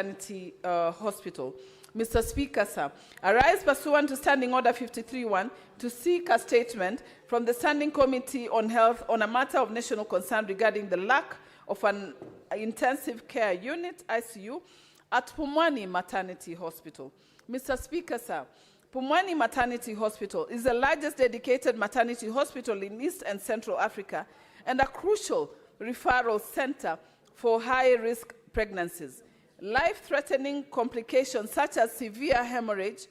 Maternity Hospital. Mr. Speaker, sir, I rise pursuant to Standing Order 53.1 to seek a statement from the Standing Committee on Health on a matter of national concern regarding the lack of an intensive care unit, ICU, at Pumwani Maternity Hospital. Mr. Speaker, sir, Pumwani Maternity Hospital is the largest dedicated maternity hospital in East and Central Africa and a crucial referral center for high-risk pregnancies. Life-threatening complications such as severe hemorrhage,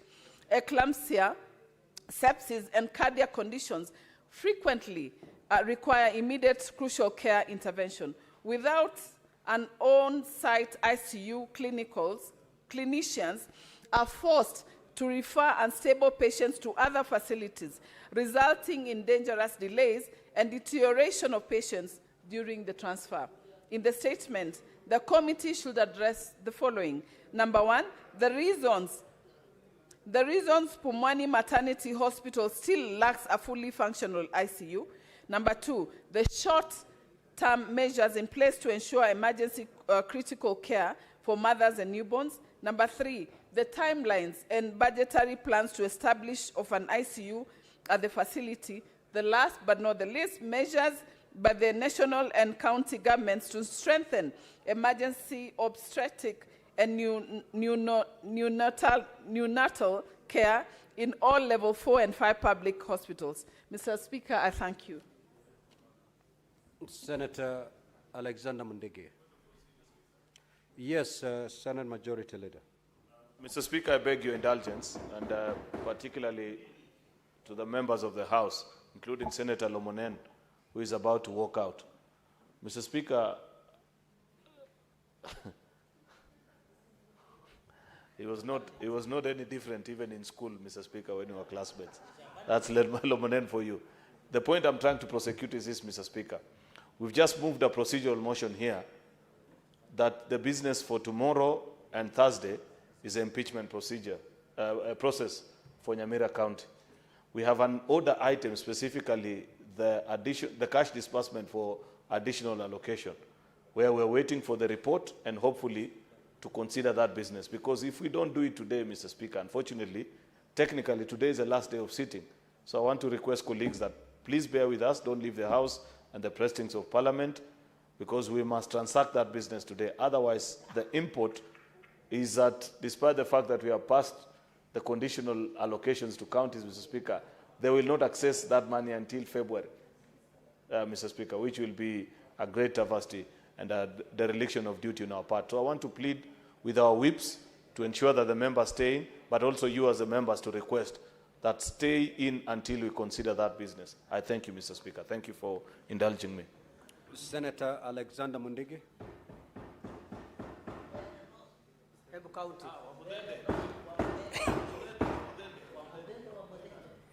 eclampsia, sepsis, and cardiac conditions frequently require immediate crucial care intervention. Without an on-site ICU, clinicians are forced to refer unstable patients to other facilities, resulting in dangerous delays and deterioration of patients during the transfer. In the statement, the committee should address the following. Number one, the reasons Pumwani Maternity Hospital still lacks a fully functional ICU. Number two, the short-term measures in place to ensure emergency critical care for mothers and newborns. Number three, the timelines and budgetary plans to establish of an ICU at the facility. The last but not the least, measures by the national and county governments to strengthen emergency obstetric and neonatal care in all level 4 and 5 public hospitals. Mr. Speaker, I thank you. Senator Alexander Mundigi. Yes, Senate Majority Leader. Mr. Speaker, I beg your indulgence, and particularly to the members of the House, including Senator Lomonen, who is about to walk out. Mr. Speaker, it was not any different even in school, Mr. Speaker, when we were classmates. That's Lomonen for you. The point I'm trying to prosecute is this, Mr. Speaker. We've just moved a procedural motion here that the business for tomorrow and Thursday is an impeachment procedure, process for Nyamira County. We have an order item, specifically the cash disbursement for additional allocation, where we're waiting for the report and hopefully to consider that business. Because if we don't do it today, Mr. Speaker, unfortunately, technically today is the last day of sitting. So I want to request colleagues that please bear with us, don't leave the House and the precincts of Parliament, because we must transact that business today. Otherwise, the import is that despite the fact that we have passed the conditional allocations to counties, Mr. Speaker, they will not access that money until February, Mr. Speaker, which will be a great travesty and a dereliction of duty on our part. So I want to plead with our whips to ensure that the members stay in, but also you as the members to request that stay in until we consider that business. I thank you, Mr. Speaker. Thank you for indulging me. Senator Alexander Mundigi. Embu County.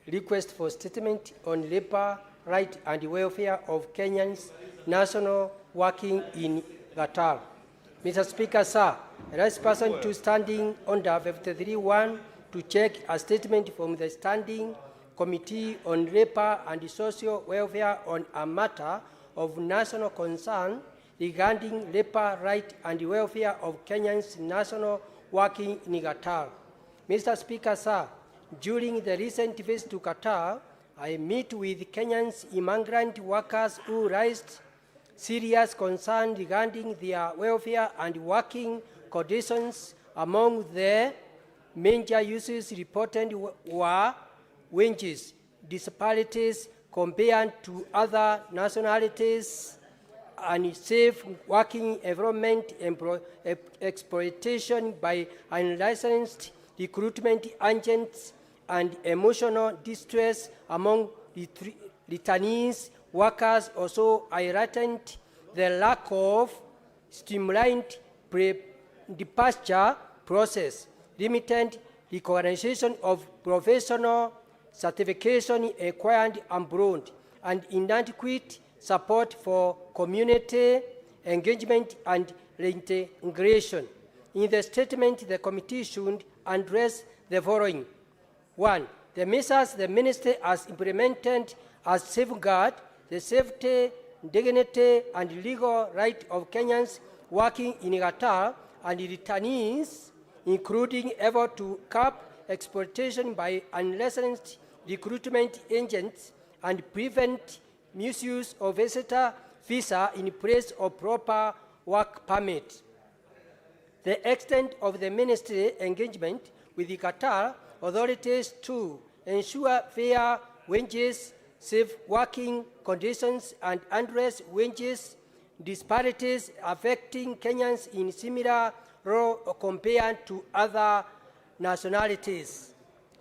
Request for statement on labor right and welfare of Kenyans national working in Qatar. Mr. Speaker, sir, I rise person to Standing Order 53.1 to check a statement from the Standing Committee on Labor and Social Welfare on a matter of national concern regarding labor right and welfare of Kenyans national working in Qatar. Mr. Speaker, sir, during the recent visit to Qatar, I meet with Kenyans immigrant workers who raised serious concern regarding their welfare and working conditions. Among the major issues reported were wages disparities compared to other nationalities, unsafe working environment, exploitation by unlicensed recruitment agents, and emotional distress among returnees workers. Also highlighted the lack of streamlined pre-departure process, limited recognition of professional certification acquired abroad, and inadequate support for community engagement and reintegration. In the statement, the committee should address the following. 1. The measures the minister has implemented as safeguard the safety, dignity, and legal right of Kenyans working in Qatar and returnees, including effort to curb exploitation by unlicensed recruitment agents and prevent misuse of visitor visa in place of proper work permit. The extent of the ministry engagement with the Qatar authorities to ensure fair wages, safe working conditions, and address wages disparities affecting Kenyans in similar role compared to other nationalities.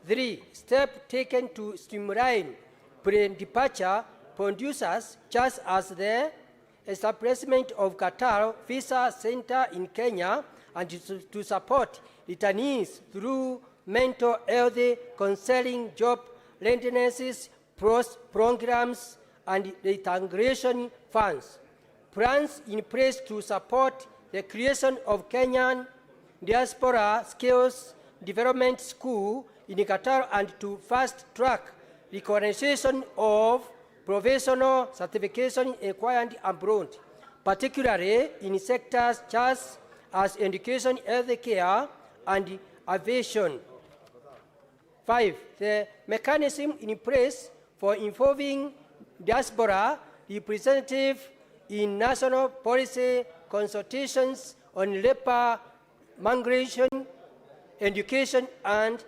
3. Steps taken to streamline pre-departure producers, just as the establishment of Qatar Visa Center in Kenya, and to support returnees through mental health counseling, job readiness programs, and reintegration funds. Plans in place to support the creation of Kenyan Diaspora Skills Development School in Qatar and to fast-track recognition of professional certification acquired abroad, particularly in sectors such as education, healthcare, and aviation. 5. The mechanism in place for involving diaspora representatives in national policy consultations on labor, migration, education, and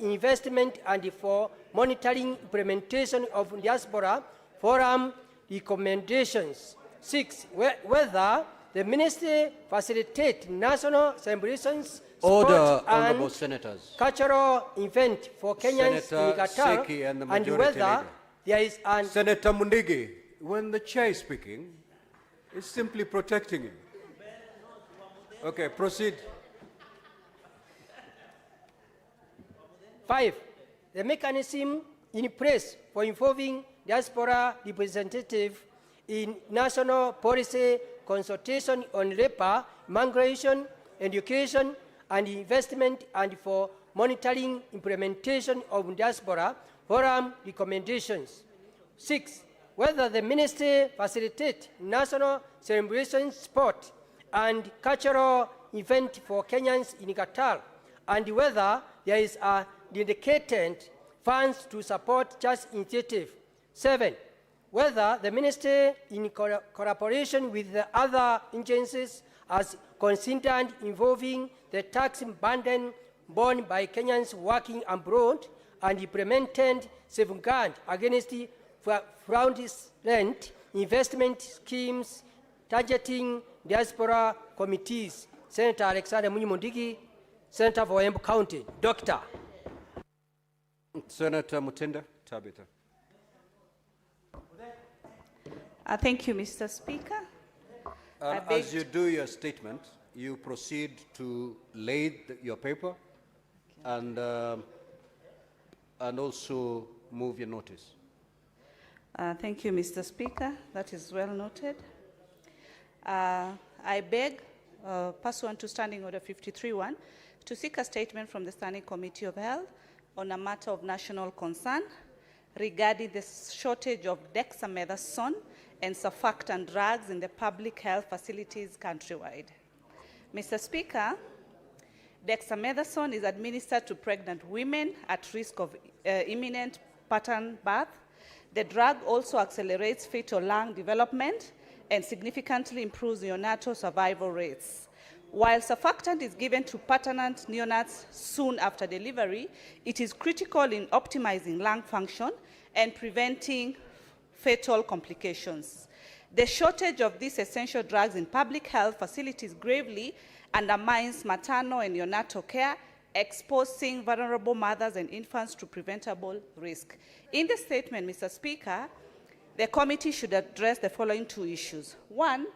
investment, and for monitoring implementation of diaspora forum recommendations. 6. Whether the ministry facilitate national celebrations, Order, sport, honorable and senators. cultural event for Kenyans Senator in Qatar, Seki and the and majority whether leader. there is an Senator Mundigi, when the chair is speaking, it's simply protecting him. Okay, proceed. 5. The mechanism in place for involving diaspora representatives in national policy consultation on labor, migration, education, and investment, and for monitoring implementation of diaspora forum recommendations. 6. Whether the ministry facilitate national celebration, sport, and cultural event for Kenyans in Qatar, and whether there is a dedicated funds to support such initiative. 7. Whether the ministry, in collaboration with the other agencies, has considered involving the tax burden borne by Kenyans working abroad and implemented safeguard against fraudulent investment schemes targeting diaspora committees. Senator Alexander Munyi Mundigi, Senator for Embu County. Doctor. Senator Mutinda Tabitha. Thank you, Mr. Speaker. As you do your statement, you proceed to lay your paper and also move your notice. Thank you, Mr. Speaker. That is well noted. I beg, pursuant to Standing Order 53.1, to seek a statement from the Standing Committee of Health on a matter of national concern regarding the shortage of dexamethasone and surfactant drugs in the public health facilities countrywide. Mr. Speaker, dexamethasone is administered to pregnant women at risk of imminent preterm birth. The drug also accelerates fetal lung development and significantly improves neonatal survival rates. While surfactant is given to paternant neonates soon after delivery, it is critical in optimizing lung function and preventing fatal complications. The shortage of these essential drugs in public health facilities gravely undermines maternal and neonatal care, exposing vulnerable mothers and infants to preventable risk. In the statement, Mr. Speaker, the committee should address the following two issues. 1,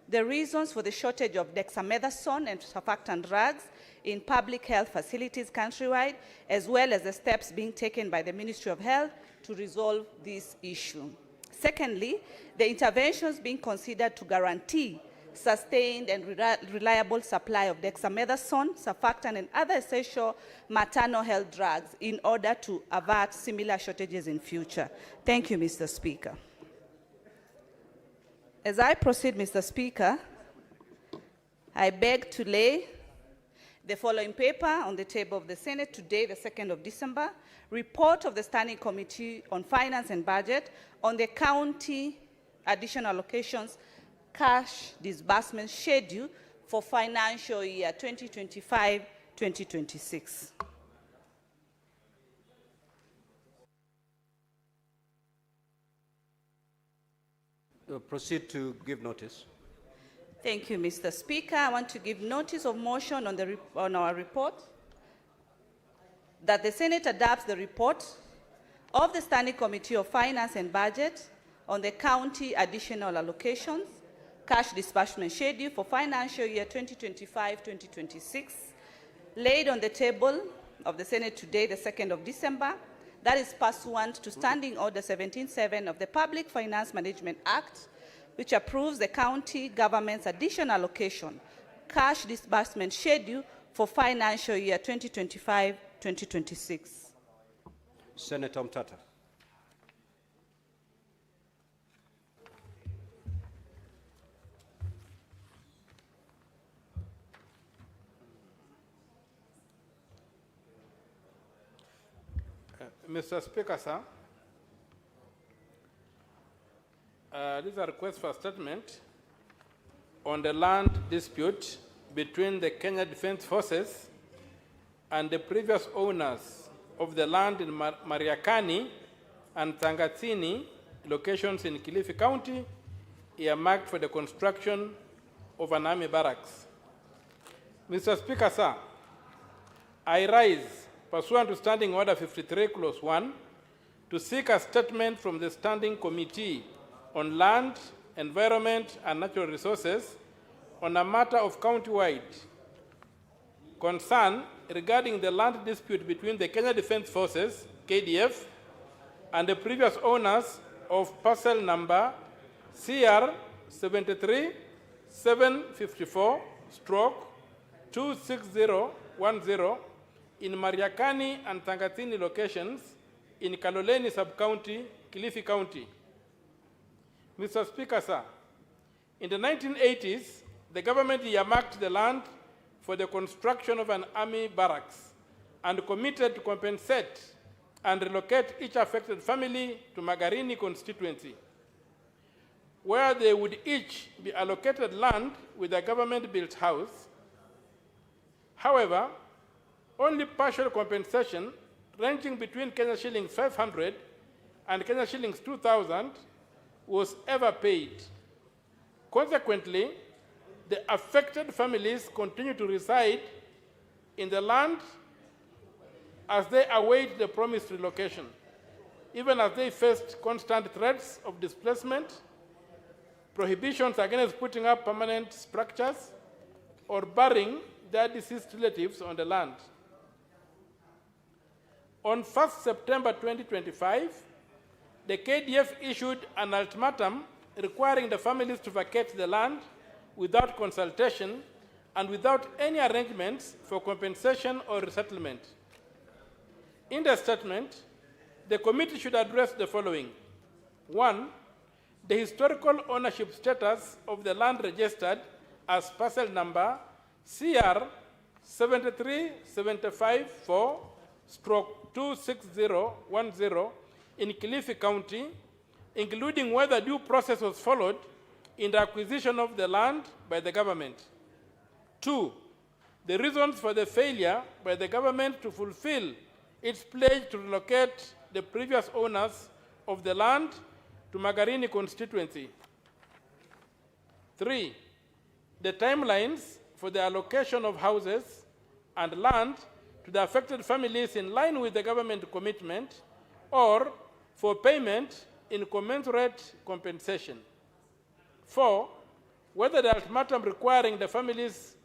the reasons for the shortage of dexamethasone and surfactant drugs in public health facilities countrywide, as well as the steps being taken by the Ministry of Health to resolve this issue. Secondly, the interventions being considered to guarantee sustained and reliable supply of dexamethasone, surfactant, and other essential maternal health drugs in order to avert similar shortages in future. Thank you, Mr. Speaker. As I proceed, Mr. Speaker, I beg to lay The following paper on the table of the Senate today, the 2nd of December, report of the Standing Committee on Finance and Budget on the county additional allocations cash disbursement schedule for financial year 2025-2026. Proceed to give notice. Thank you, Mr. Speaker. I want to give notice of motion on our report that the Senate adopts the report of the Standing Committee of Finance and Budget on the county additional allocations cash disbursement schedule for financial year 2025-2026, laid on the table of the Senate today, the 2nd of December, that is pursuant to Standing Order 17.7 of the Public Finance Management Act, which approves the county government's additional allocation cash disbursement schedule for financial year 2025-2026. Senator Mtata. Mr. Speaker, sir, this is a request for a statement on the land dispute between the Kenya Defence Forces and the previous owners of the land in Mariakani and Tangatsini, locations in Kilifi County, earmarked for the construction of an army barracks. Mr. Speaker, sir, I rise pursuant to Standing Order 53, Clause 1, to seek a statement from the Standing Committee on Land, Environment and Natural Resources on a matter of county-wide concern regarding the land dispute between the Kenya Defence Forces, KDF, and the previous owners of parcel number CR 73-754/26010 in Mariakani and Tangatsini locations in Kaloleni Sub-County, Kilifi County. Mr. Speaker, sir, in the 1980s, the government earmarked the land for the construction of an army barracks and committed to compensate and relocate each affected family to Magarini constituency, where they would each be allocated land with a government-built house. However, only partial compensation ranging between Kenya shillings 500 and Kenya shillings 2,000 was ever paid. Consequently, the affected families continue to reside in the land as they await the promised relocation, even as they faced constant threats of displacement, prohibitions against putting up permanent structures, or burying their deceased relatives on the land. On 1st September 2025, the KDF issued an ultimatum requiring the families to vacate the land without consultation and without any arrangements for compensation or resettlement. In the statement, the committee should address the following. 1, the historical ownership status of the land registered as parcel number CR 73754/26010 in Kilifi County, including whether due process was followed in the acquisition of the land by the government. 2, the reasons for the failure by the government to fulfill its pledge to relocate the previous owners of the land to Magarini constituency. 3, the timelines for the allocation of houses and land to the affected families in line with the government commitment or for payment in commensurate compensation. 4, whether the ultimatum requiring the families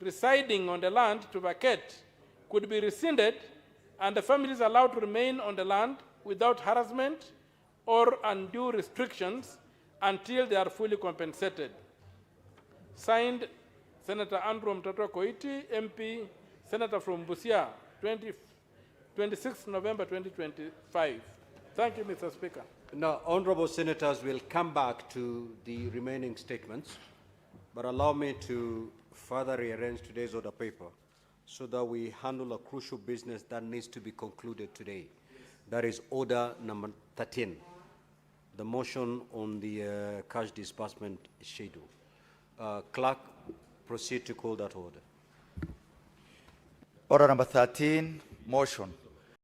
residing on the land to vacate could be rescinded and the families allowed to remain on the land without harassment or undue restrictions until they are fully compensated. Signed, Senator Andrew Mtoto Koiti, MP, Senator from Busia, 26 November 2025. Thank you, Mr. Speaker. Now, honorable senators will come back to the remaining statements, but allow me to further rearrange today's order paper. so that we handle a crucial business that needs to be concluded today. That is order number 13, the motion on the cash disbursement schedule. Clerk, proceed to call that order. Order number 13, motion